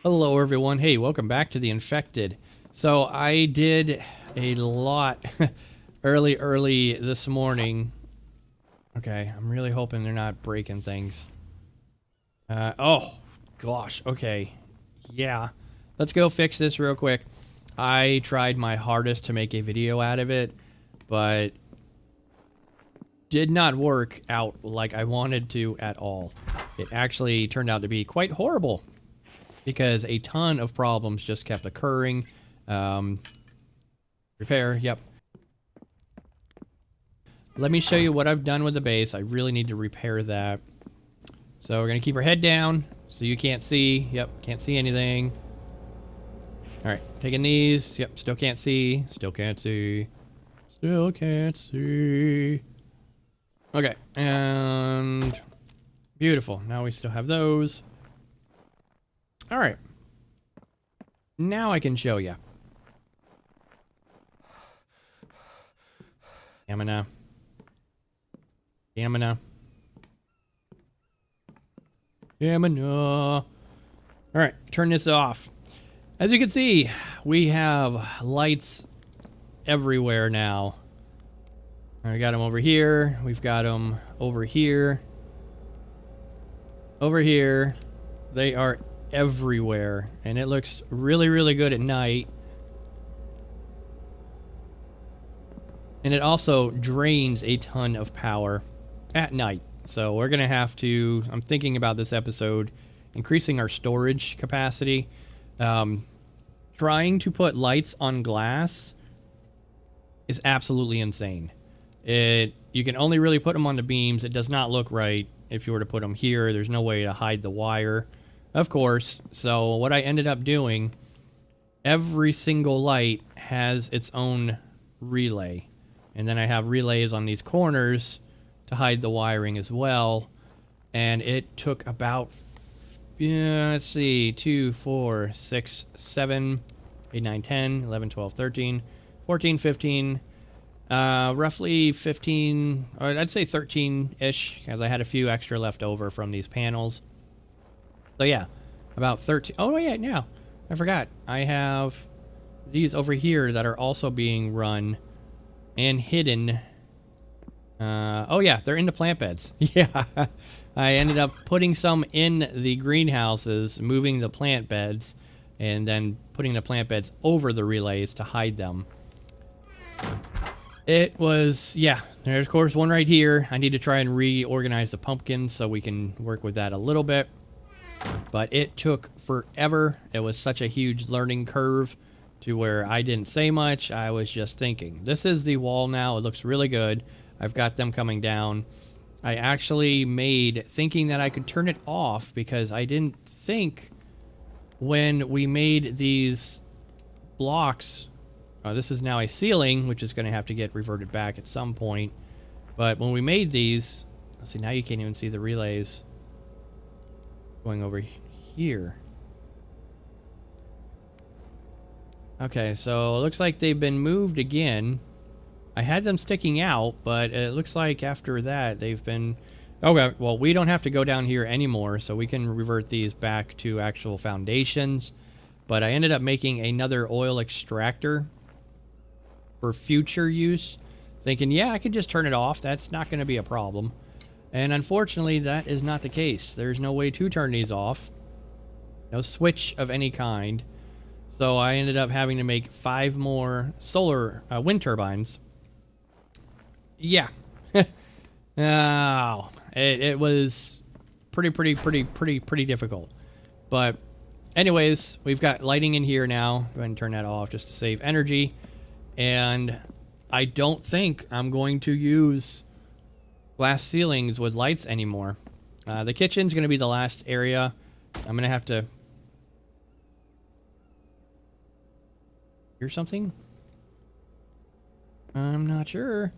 Hello everyone. Hey, welcome back to the Infected. So I did a lot early this morning. Okay, I'm really hoping they're not breaking things. Oh gosh, okay. Yeah. Let's go fix this real quick. I tried my hardest to make a video out of it, but did not work out like I wanted to at all. It actually turned out to be quite horrible, because a ton of problems just kept occurring. Repair, yep. Let me show you what I've done with the base. I really need to repair that. So we're gonna keep our head down so you can't see. Yep, can't see anything. Alright, taking these. Yep, still can't see. Still can't see. Still can't see. Okay, and beautiful. Now we still have those. All right. Now I can show you. Stamina. Stamina. Stamina. All right, turn this off. As you can see, we have lights everywhere now. We got them over here. We've got them over here. Over here. They are everywhere, and it looks really good at night. And it also drains a ton of power at night. So we're gonna have to, I'm thinking about this episode, increasing our storage capacity. Trying to put lights on glass is absolutely insane. You can only really put them on the beams. It does not look right if you were to put them here. There's no way to hide the wire, of course. So what I ended up doing, every single light has its own relay. And then I have relays on these corners to hide the wiring as well. And it took about, let's see, 2, 4, 6, 7, 8, 9, 10, 11, 12, 13, 14, 15, roughly 15, or I'd say 13-ish, because I had a few extra left over from these panels. So yeah, about 13. Oh yeah, now I forgot. I have these over here that are also being run and hidden. Oh yeah, they're in the plant beds. Yeah, I ended up putting some in the greenhouses, moving the plant beds, and then putting the plant beds over the relays to hide them. It was, yeah, there's of course one right here. I need to try and reorganize the pumpkins so we can work with that a little bit. But it took forever. It was such a huge learning curve to where I didn't say much. I was just thinking. This is the wall now. It looks really good. I've got them coming down. I actually made, thinking that I could turn it off, because I didn't think when we made these blocks. This is now a ceiling, which is going to have to get reverted back at some point. But when we made these, let's see, now you can't even see the relays going over here. Okay, so it looks like they've been moved again. I had them sticking out, but it looks like after that they've been... Okay, well, we don't have to go down here anymore, so we can revert these back to actual foundations. But I ended up making another oil extractor for future use, thinking, yeah, I could just turn it off. That's not going to be a problem. And unfortunately, that is not the case. There's no way to turn these off. No switch of any kind. So I ended up having to make 5 more solar wind turbines. Yeah. Oh, it was pretty difficult. But anyways, we've got lighting in here now. Go ahead and turn that off just to save energy. And I don't think I'm going to use glass ceilings with lights anymore. The kitchen's going to be the last area. I'm going to have to... hear something? I'm not sure.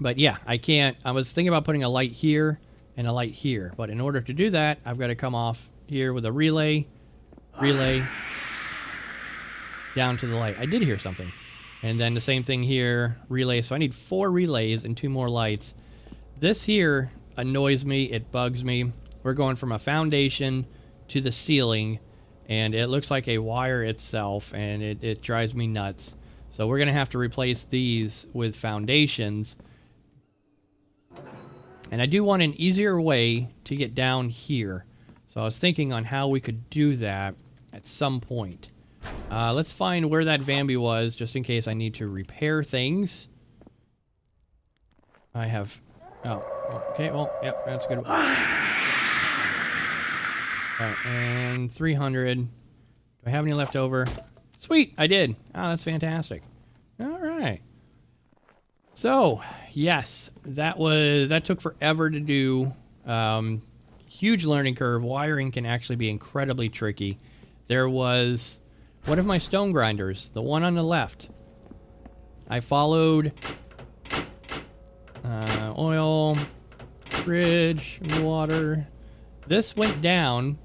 But yeah, I can't... I was thinking about putting a light here and a light here. But in order to do that, I've got to come off here with a relay. Down to the light. I did hear something. And then the same thing here, relay. So I need 4 relays and 2 more lights. This here annoys me. It bugs me. We're going from a foundation to the ceiling, and it looks like a wire itself, and it drives me nuts. So we're going to have to replace these with foundations. And I do want an easier way to get down here. So I was thinking on how we could do that at some point. Let's find where that Vambi was, just in case I need to repair things. I have... Oh, okay, well, yep, that's good. Alright, and 300. Do I have any left over? Sweet, I did. Oh, that's fantastic. Alright. So, yes, that took forever to do. Huge learning curve. Wiring can actually be incredibly tricky. There was one of my stone grinders, the one on the left. I followed oil, bridge, water. This went down,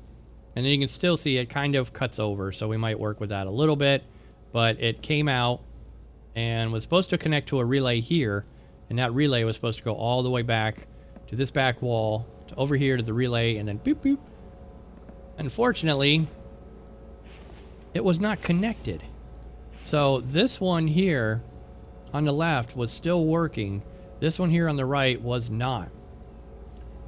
and then you can still see it kind of cuts over, so we might work with that a little bit. But it came out and was supposed to connect to a relay here, and that relay was supposed to go all the way back to this back wall, to over here to the relay, and then boop boop. Unfortunately, it was not connected. So this one here on the left was still working. This one here on the right was not.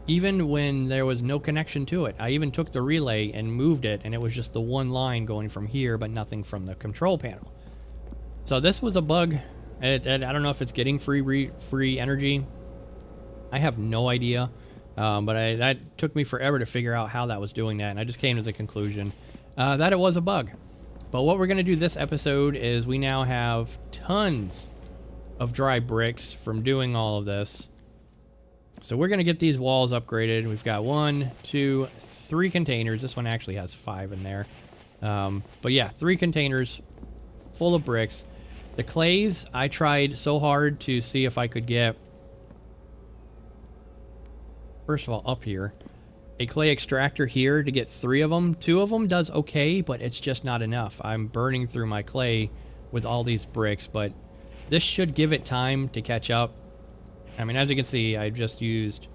Even when there was no connection to it. I even took the relay and moved it, and it was just the one line going from here, but nothing from the control panel. So this was a bug. I don't know if it's getting free energy. I have no idea. But that took me forever to figure out how that was doing that, and I just came to the conclusion that it was a bug. But what we're going to do this episode is we now have tons of dry bricks from doing all of this. So we're going to get these walls upgraded. We've got 1, 2, 3 containers. This one actually has 5 in there. But yeah, 3 containers full of bricks. The clays, I tried so hard to see if I could get, first of all, up here, a clay extractor here to get 3 of them. 2 of them does okay, but it's just not enough. I'm burning through my clay with all these bricks, but this should give it time to catch up. I mean, as you can see, I just used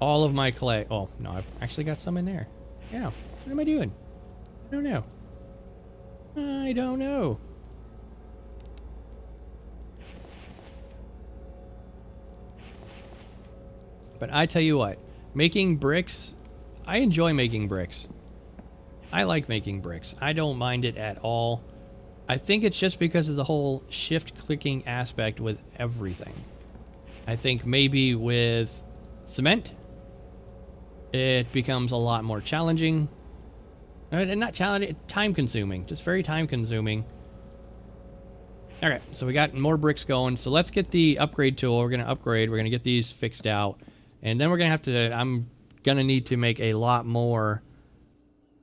all of my clay. Oh, no, I've actually got some in there. Yeah, what am I doing? I don't know. I don't know. But I tell you what, making bricks, I enjoy making bricks. I like making bricks. I don't mind it at all. I think it's just because of the whole shift-clicking aspect with everything. I think maybe with cement, it becomes a lot more challenging. And not challenging, time-consuming. Just very time-consuming. Okay, so we got more bricks going. So let's get the upgrade tool. We're going to upgrade. We're going to get these fixed out. And then we're going to have to, I'm going to need to make a lot more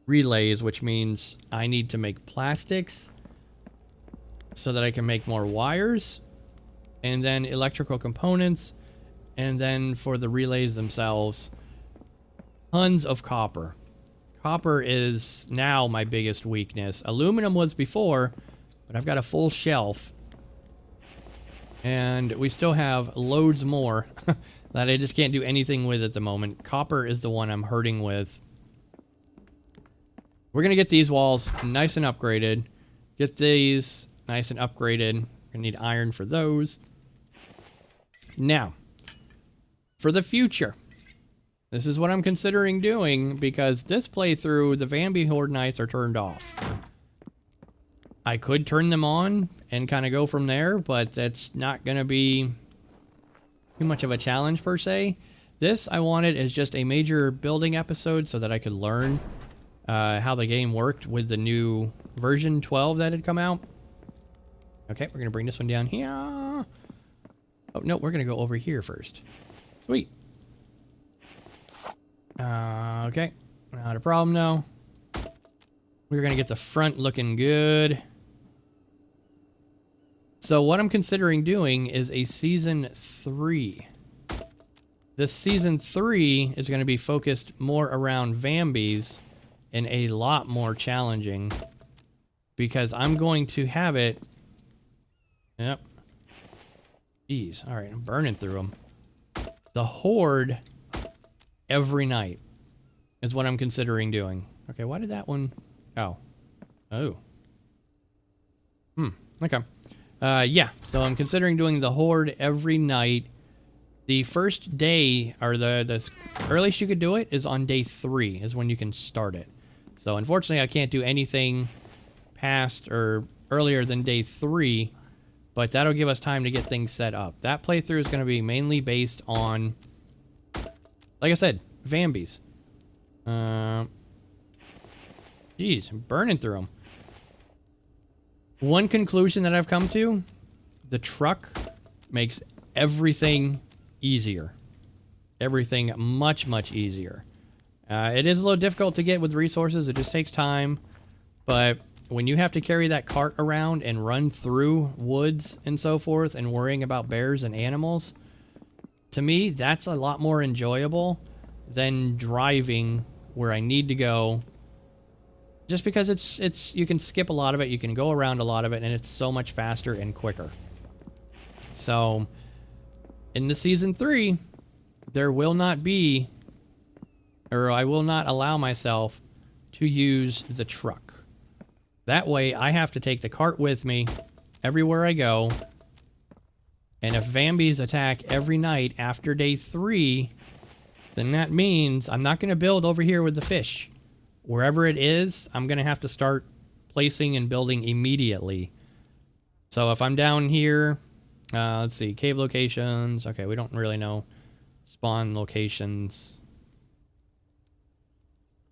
relays, which means I need to make plastics so that I can make more wires, and then electrical components, and then for the relays themselves, tons of copper. Copper is now my biggest weakness. Aluminum was before, but I've got a full shelf, and we still have loads more that I just can't do anything with at the moment. Copper is the one I'm hurting with. We're going to get these walls nice and upgraded. Get these nice and upgraded. We're going to need iron for those. Now, for the future, this is what I'm considering doing, because this playthrough, the Vambi Horde Nights are turned off. I could turn them on and kind of go from there, but that's not going to be too much of a challenge per se. This I wanted as just a major building episode so that I could learn how the game worked with the new version 12 that had come out. Okay, we're going to bring this one down here. Oh, no, we're going to go over here first. Sweet. Okay, not a problem, though. We're going to get the front looking good. So what I'm considering doing is a Season 3. This Season 3 is going to be focused more around Vambis and a lot more challenging, because I'm going to have it... Yep. Jeez. All right, I'm burning through them. The Horde every night. is what I'm considering doing. Okay, why did that one... Oh. Oh. Okay. Yeah, so I'm considering doing the horde every night. The first day, or the earliest you could do it is on day 3, is when you can start it. So unfortunately, I can't do anything past or earlier than day 3, but that'll give us time to get things set up. That playthrough is going to be mainly based on, like I said, Vambies. Geez, I'm burning through them. One conclusion that I've come to, the truck makes everything easier. Everything much, much easier. It is a little difficult to get with resources. It just takes time. But when you have to carry that cart around and run through woods and so forth and worrying about bears and animals, to me, that's a lot more enjoyable than driving where I need to go. Just because it's you can skip a lot of it, you can go around a lot of it, and it's so much faster and quicker. So, in the Season 3, there will not be, or I will not allow myself to use the truck. That way, I have to take the cart with me everywhere I go. And if Vambies attack every night after day 3, then that means I'm not going to build over here with the fish. Wherever it is, I'm going to have to start placing and building immediately. So if I'm down here, let's see, cave locations. Okay, we don't really know spawn locations.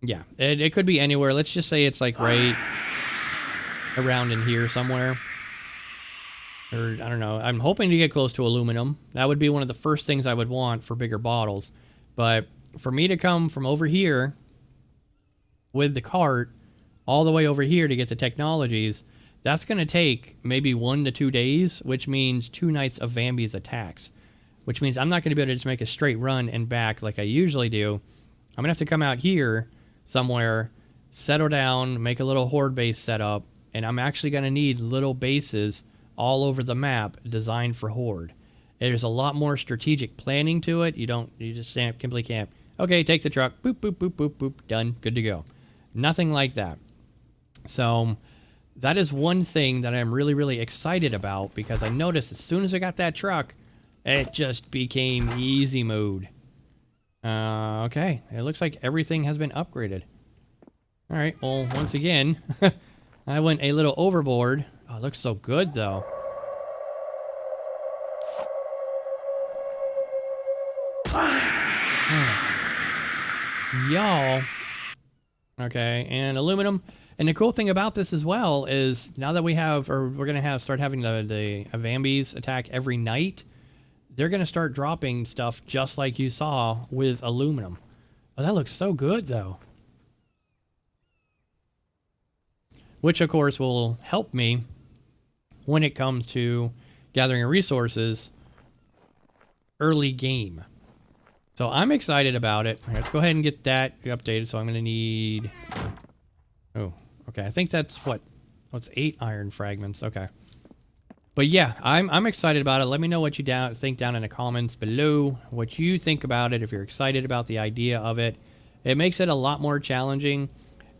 Yeah, it could be anywhere. Let's just say it's like right around in here somewhere. Or, I don't know. I'm hoping to get close to aluminum. That would be one of the first things I would want for bigger bottles. But for me to come from over here with the cart all the way over here to get the technologies, that's going to take maybe 1 to 2 days, which means 2 nights of Vambies attacks. Which means I'm not going to be able to just make a straight run and back like I usually do. I'm going to have to come out here somewhere, settle down, make a little horde base setup, and I'm actually going to need little bases all over the map designed for horde. There's a lot more strategic planning to it. You just simply can't, okay, take the truck, boop, boop, boop, boop, boop, done, good to go. Nothing like that. So that is one thing that I'm really, really excited about, because I noticed as soon as I got that truck, it just became easy mode. Okay, it looks like everything has been upgraded. All right, well, once again, I went a little overboard. Oh, it looks so good, though. Y'all. Okay, and aluminum. And the cool thing about this as well is now that we have, or we're going to start having the Vambies attack every night, they're going to start dropping stuff just like you saw with aluminum. Oh, that looks so good, though. Which, of course, will help me when it comes to gathering resources early game. So I'm excited about it. All right, let's go ahead and get that updated. So I'm going to need... Oh, okay. I think that's what's 8 iron fragments. Okay. But yeah, I'm excited about it. Let me know what you think down in the comments below. What you think about it, if you're excited about the idea of it. It makes it a lot more challenging.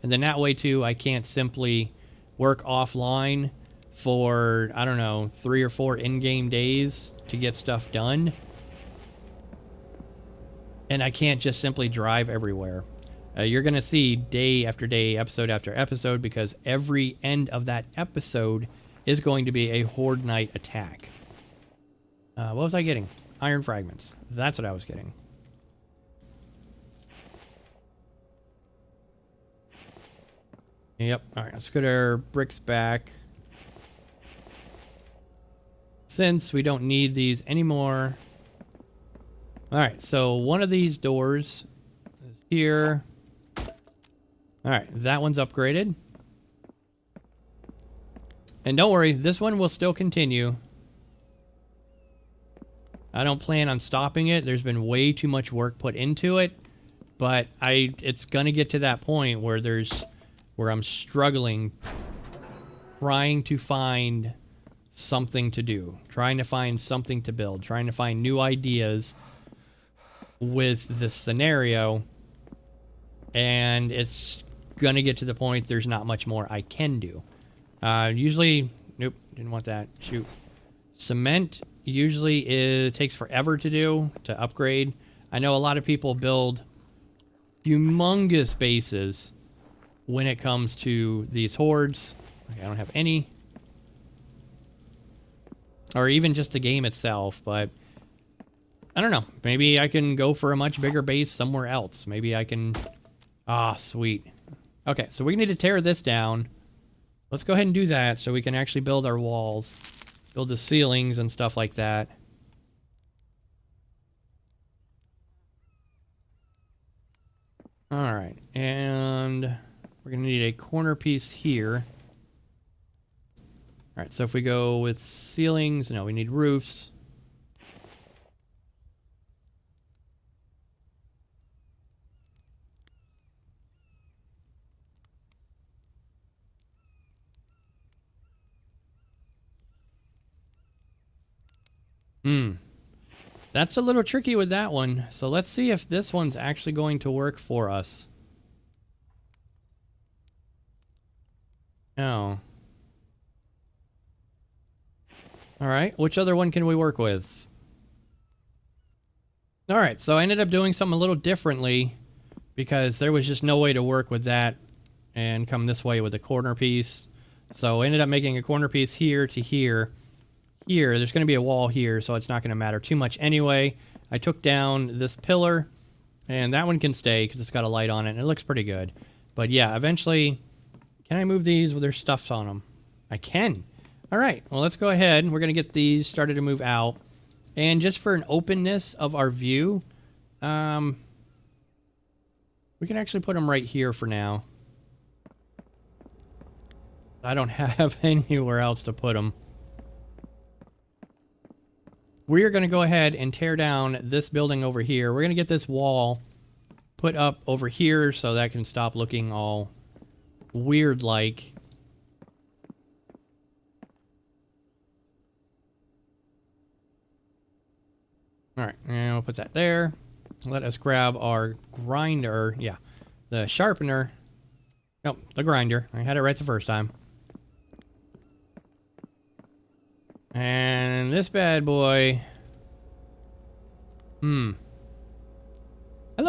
And then that way, too, I can't simply work offline for, I don't know, 3 or 4 in-game days to get stuff done. And I can't just simply drive everywhere. You're going to see day after day, episode after episode, because every end of that episode is going to be a horde night attack. What was I getting? Iron fragments. That's what I was getting. Yep. All right, let's get our bricks back. Since we don't need these anymore. All right, so one of these doors is here. All right, that one's upgraded. And don't worry, this one will still continue. I don't plan on stopping it. There's been way too much work put into it. But it's going to get to that point where I'm struggling trying to find something to do, trying to find something to build, trying to find new ideas with this scenario. and it's gonna get to the point there's not much more I can do. Usually, nope, didn't want that. Shoot. Cement usually takes forever to do, to upgrade. I know a lot of people build humongous bases when it comes to these hordes. Okay, I don't have any. Or even just the game itself, but I don't know. Maybe I can go for a much bigger base somewhere else. Maybe I can... Ah, sweet. Okay, so we need to tear this down. Let's go ahead and do that so we can actually build our walls. Build the ceilings and stuff like that. Alright, and we're going to need a corner piece here. Alright, so if we go with ceilings, no, we need roofs. That's a little tricky with that one. So let's see if this one's actually going to work for us. No. Alright, which other one can we work with? Alright, so I ended up doing something a little differently because there was just no way to work with that and come this way with a corner piece. So I ended up making a corner piece here to here. Here, there's going to be a wall here, so it's not going to matter too much anyway. I took down this pillar, and that one can stay because it's got a light on it, and it looks pretty good. But yeah, eventually, can I move these with their stuffs on them? I can. All right, well, let's go ahead. We're going to get these started to move out. And just for an openness of our view, we can actually put them right here for now. I don't have anywhere else to put them. We are going to go ahead and tear down this building over here. We're going to get this wall put up over here so that can stop looking all weird-like. Alright, and we'll put that there. Let us grab our grinder. Yeah, the sharpener. Nope, the grinder. I had it right the first time. And this bad boy. Hello,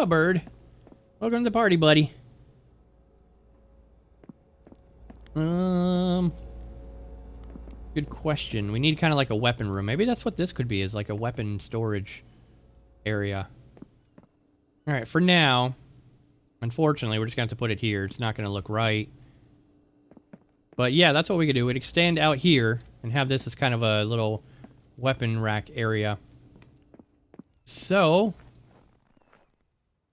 bird. Welcome to the party, buddy. Good question. We need kind of like a weapon room. Maybe that's what this could be, is like a weapon storage area. Alright, for now, unfortunately, we're just going to have to put it here. It's not going to look right. But yeah, that's what we could do. We'd extend out here and have this as kind of a little weapon rack area. So,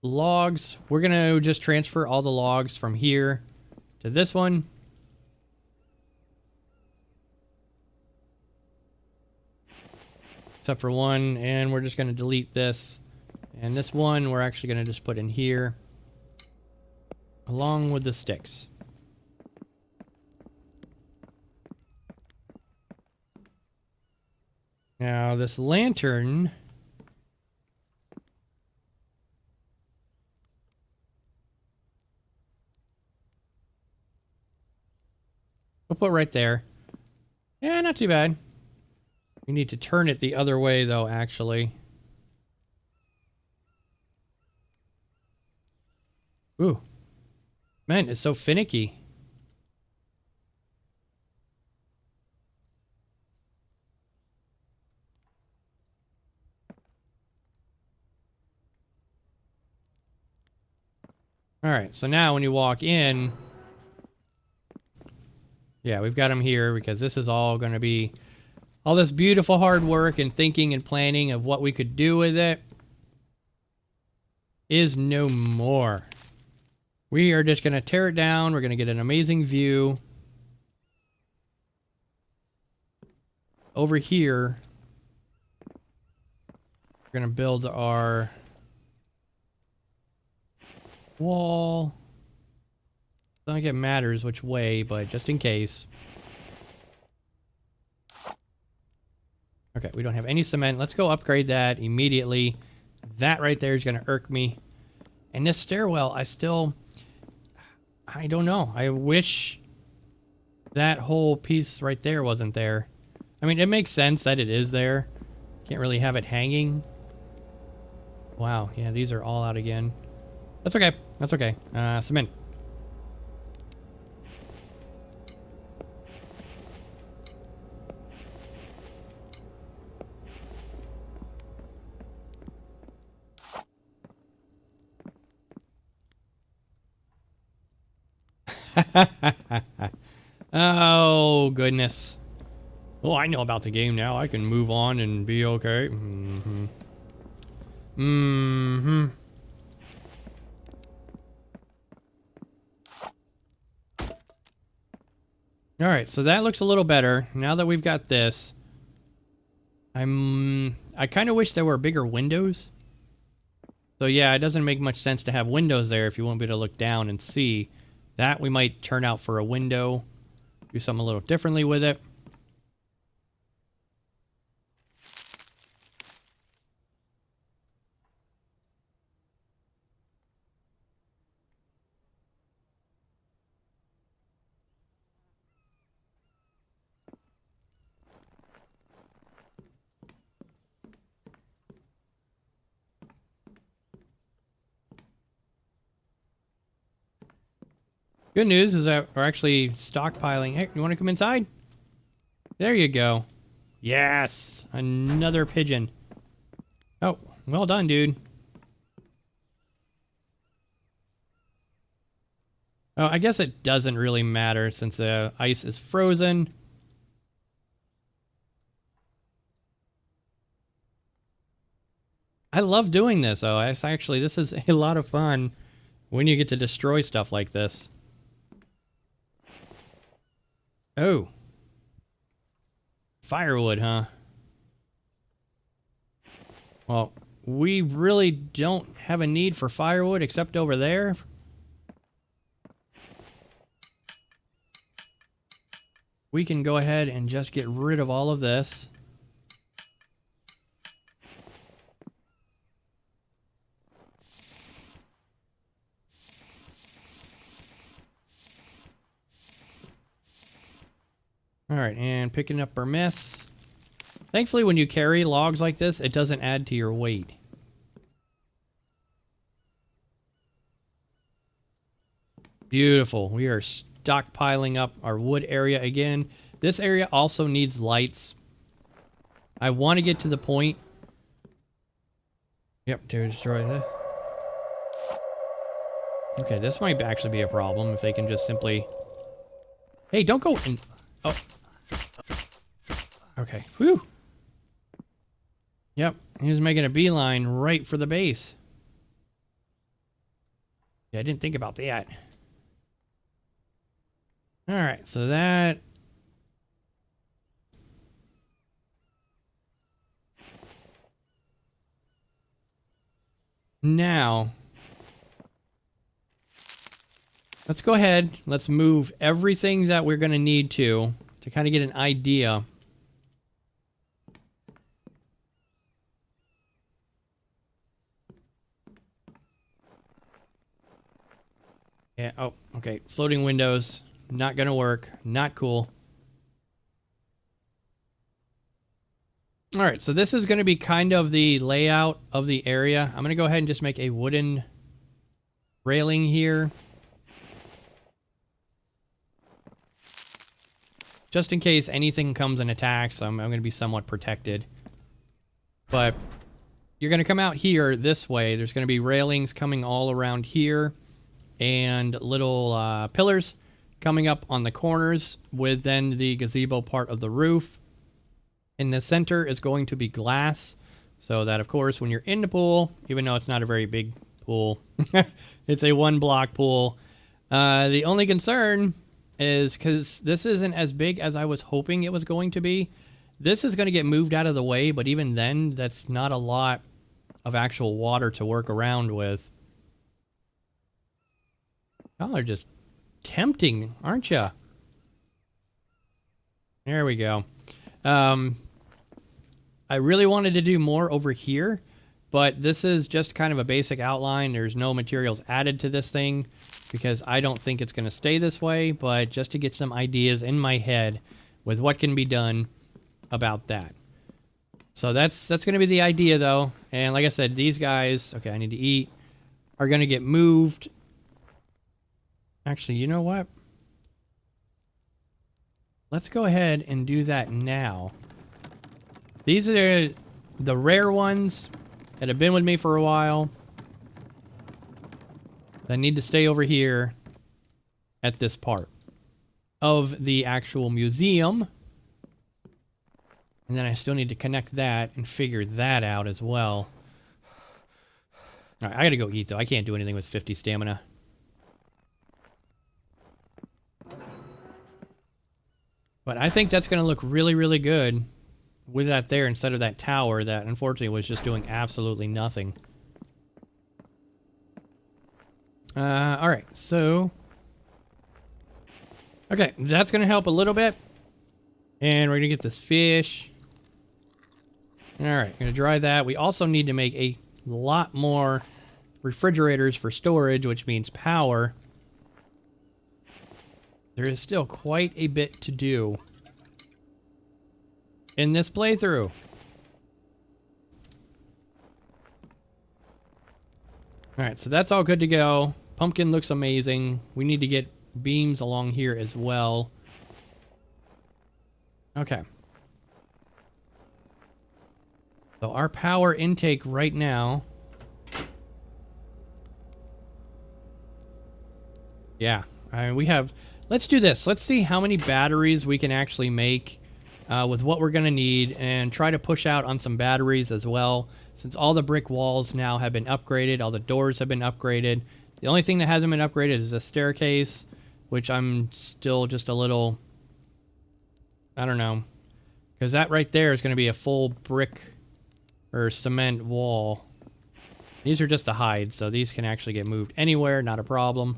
logs. We're going to just transfer all the logs from here to this one. Except for one, and we're just going to delete this. And this one, we're actually going to just put in here, along with the sticks. Now, this lantern... we'll put right there. Yeah, not too bad. We need to turn it the other way, though, actually. Ooh. Man, it's so finicky. Alright, so now when you walk in... yeah, we've got them here because this is all going to be... all this beautiful hard work and thinking and planning of what we could do with it is no more. We are just going to tear it down. We're going to get an amazing view. Over here, we're going to build our wall. I don't think it matters which way, but just in case. Okay, we don't have any cement. Let's go upgrade that immediately. That right there is going to irk me. And this stairwell, I don't know. I wish that whole piece right there wasn't there. I mean, it makes sense that it is there. Can't really have it hanging. Wow, yeah, these are all out again. That's okay. That's okay. Cement. Oh, goodness. Oh, I know about the game now. I can move on and be okay. Mm-hmm. Mm-hmm. All right, so that looks a little better. Now that we've got this, I kind of wish there were bigger windows. So yeah, it doesn't make much sense to have windows there if you won't be able to look down and see. That we might turn out for a window. Do something a little differently with it. Good news is that we're actually stockpiling. Hey, you want to come inside? There you go. Yes, another pigeon. Oh, well done, dude. Oh, I guess it doesn't really matter since the ice is frozen. I love doing this, though. This is a lot of fun when you get to destroy stuff like this. Oh. Firewood, huh? Well, we really don't have a need for firewood except over there. We can go ahead and just get rid of all of this. All right, and picking up our mess. Thankfully, when you carry logs like this, it doesn't add to your weight. Beautiful. We are stockpiling up our wood area again. This area also needs lights. I want to get to the point. Yep, to destroy that. Okay, this might actually be a problem if they can just simply... Hey, don't go in... Oh. Okay, whew. Yep, he was making a beeline right for the base. Yeah, I didn't think about that. Alright, so that... Now... Let's go ahead, let's move everything that we're going to need to kind of get an idea. Yeah, oh, okay. Floating windows, not gonna work. Not cool. Alright, so this is gonna be kind of the layout of the area. I'm gonna go ahead and just make a wooden railing here. Just in case anything comes and attacks, I'm gonna be somewhat protected. But you're gonna come out here this way. There's gonna be railings coming all around here. And little pillars coming up on the corners with then the gazebo part of the roof. In the center is going to be glass, so that of course when you're in the pool, even though it's not a very big pool, it's a 1-block pool. The only concern is because this isn't as big as I was hoping it was going to be. This is going to get moved out of the way, but even then, that's not a lot of actual water to work around with. Y'all are just tempting, aren't ya? There we go. I really wanted to do more over here, But this is just kind of a basic outline. There's no materials added to this thing because I don't think it's going to stay this way, but just to get some ideas in my head with what can be done about that. So that's going to be the idea, though. And like I said, these guys, okay, I need to eat, are going to get moved. Actually, you know what? Let's go ahead and do that now. These are the rare ones that have been with me for a while that need to stay over here at this part of the actual museum. And then I still need to connect that and figure that out as well. All right, I gotta go eat, though. I can't do anything with 50 stamina. But I think that's gonna look really, really good with that there instead of that tower that unfortunately was just doing absolutely nothing. Alright, so... okay, that's gonna help a little bit. And we're gonna get this fish. Alright, gonna dry that. We also need to make a lot more refrigerators for storage, which means power. There is still quite a bit to do in this playthrough. Alright, so that's all good to go. Pumpkin looks amazing. We need to get beams along here as well. Okay. So our power intake right now... yeah, we have... let's do this. Let's see how many batteries we can actually make with what we're going to need and try to push out on some batteries as well. Since all the brick walls now have been upgraded, all the doors have been upgraded. The only thing that hasn't been upgraded is the staircase, which I'm still just a little... I don't know. Because that right there is going to be a full brick or cement wall. These are just the hides, so these can actually get moved anywhere, not a problem.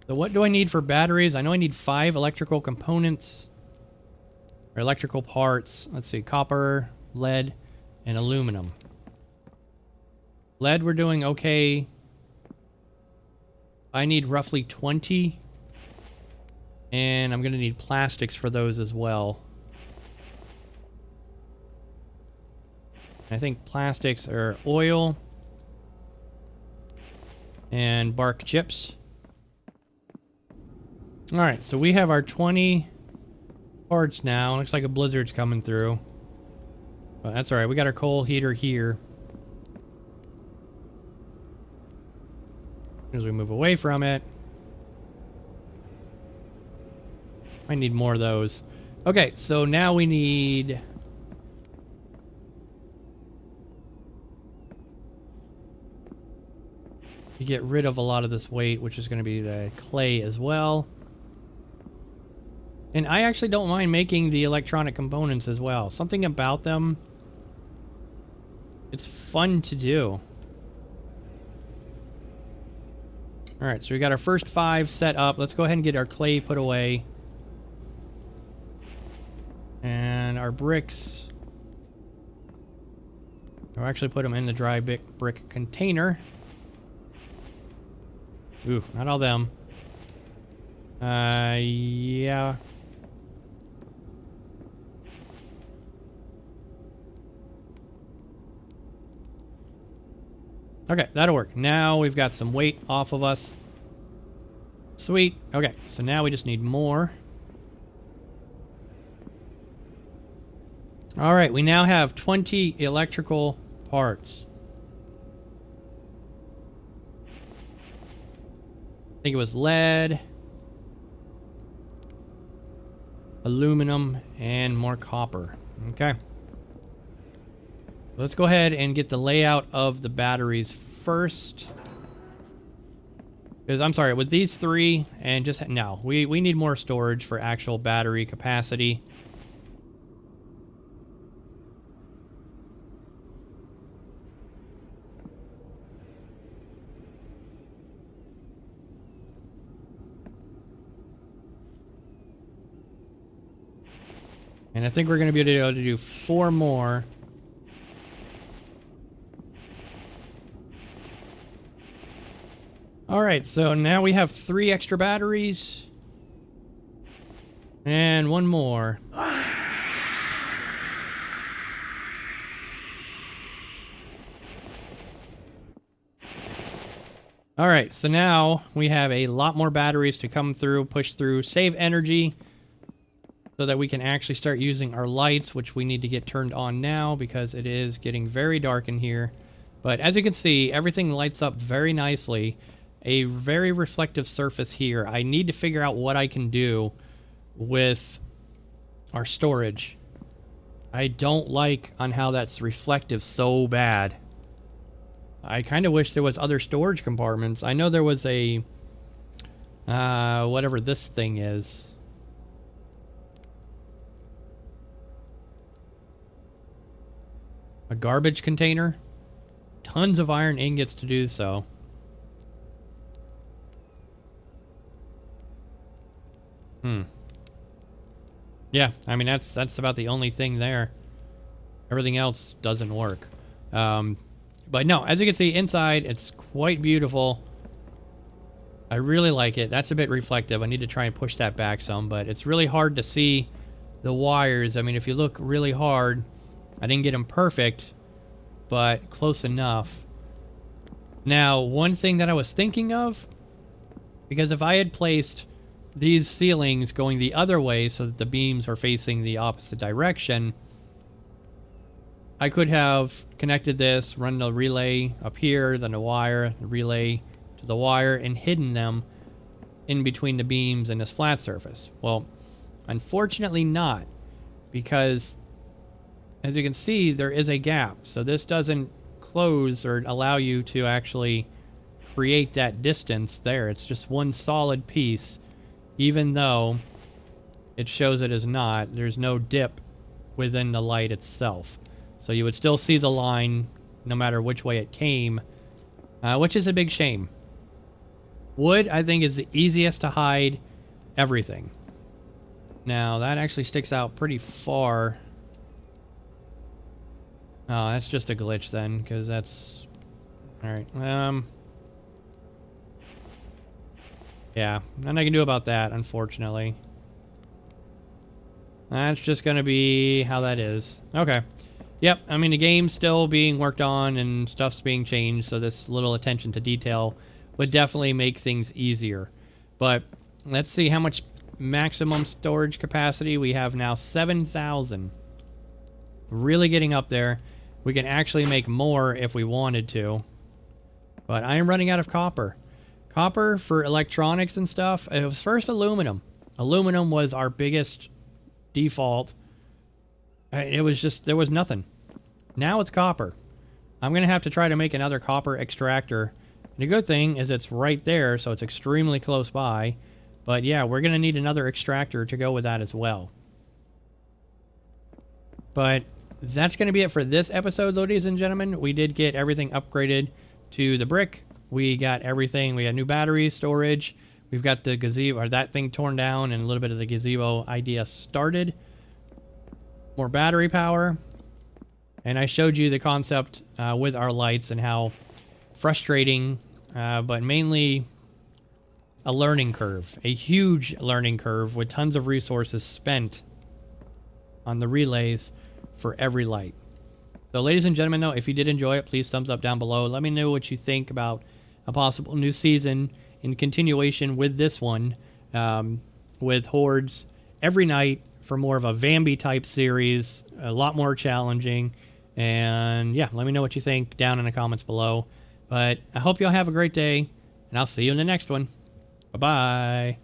So what do I need for batteries? I know I need 5 electrical components. Or electrical parts. Let's see, copper, lead, and aluminum. Lead we're doing okay. I need roughly 20. And I'm going to need plastics for those as well. I think plastics are oil and bark chips. Alright, so we have our 20 parts now. Looks like a blizzard's coming through. But that's alright, we got our coal heater here. As we move away from it. I need more of those. Okay, so now we need... to get rid of a lot of this weight, which is going to be the clay as well. And I actually don't mind making the electronic components as well. Something about them, it's fun to do. Alright, so we got our first 5 set up. Let's go ahead and get our clay put away. And our bricks. I'll actually put them in the dry brick container. Ooh, not all them. Yeah. Okay, that'll work. Now we've got some weight off of us. Sweet. Okay, so now we just need more. Alright, we now have 20 electrical parts. I think it was lead, aluminum, and more copper. Okay. Let's go ahead and get the layout of the batteries first. Because, I'm sorry, with these 3, and just, no, we need more storage for actual battery capacity. And I think we're going to be able to do 4 more. Alright, so now we have 3 extra batteries. And 1 more. Alright, so now we have a lot more batteries to come through, push through, save energy, so that we can actually start using our lights, which we need to get turned on now because it is getting very dark in here. But as you can see, everything lights up very nicely. A very reflective surface here. I need to figure out what I can do with our storage. I don't like on how that's reflective so bad. I kind of wish there was other storage compartments. I know there was a whatever this thing is. A garbage container. Tons of iron ingots to do so. Yeah, I mean that's about the only thing there. Everything else doesn't work. But no, as you can see inside, it's quite beautiful. I really like it. That's a bit reflective. I need to try and push that back some, but it's really hard to see the wires. I mean, if you look really hard, I didn't get them perfect, but close enough. Now, one thing that I was thinking of, because if I had placed these ceilings going the other way so that the beams are facing the opposite direction, I could have connected this, run the relay up here, then the wire, the relay to the wire, and hidden them in between the beams and this flat surface. Well, unfortunately not, because as you can see, there is a gap. So this doesn't close or allow you to actually create that distance there. It's just one solid piece, even though it shows it is not. There's no dip within the light itself. So you would still see the line no matter which way it came, which is a big shame. Wood, I think, is the easiest to hide everything. Now, that actually sticks out pretty far. Oh, that's just a glitch then, because that's... Alright, yeah, nothing I can do about that, unfortunately. That's just going to be how that is. Okay. Yep, I mean, the game's still being worked on and stuff's being changed, so this little attention to detail would definitely make things easier. But let's see how much maximum storage capacity. We have now 7,000. Really getting up there. We can actually make more if we wanted to. But I am running out of copper. Copper for electronics and stuff, it was first aluminum. Aluminum was our biggest default. It was just, there was nothing. Now it's copper. I'm going to have to try to make another copper extractor. And the good thing is it's right there, so it's extremely close by. But yeah, we're going to need another extractor to go with that as well. But that's going to be it for this episode, ladies and gentlemen. We did get everything upgraded to the brick. We got everything. We got new batteries, storage. We've got the gazebo, or that thing torn down, and a little bit of the gazebo idea started. More battery power. And I showed you the concept with our lights and how frustrating, but mainly a learning curve. A huge learning curve with tons of resources spent on the relays for every light. So ladies and gentlemen, though, if you did enjoy it, please thumbs up down below. Let me know what you think about a possible new season in continuation with this one, with hordes every night for more of a Vambi type series, a lot more challenging. And yeah, let me know what you think down in the comments below. But I hope y'all have a great day, and I'll see you in the next one. Bye-bye.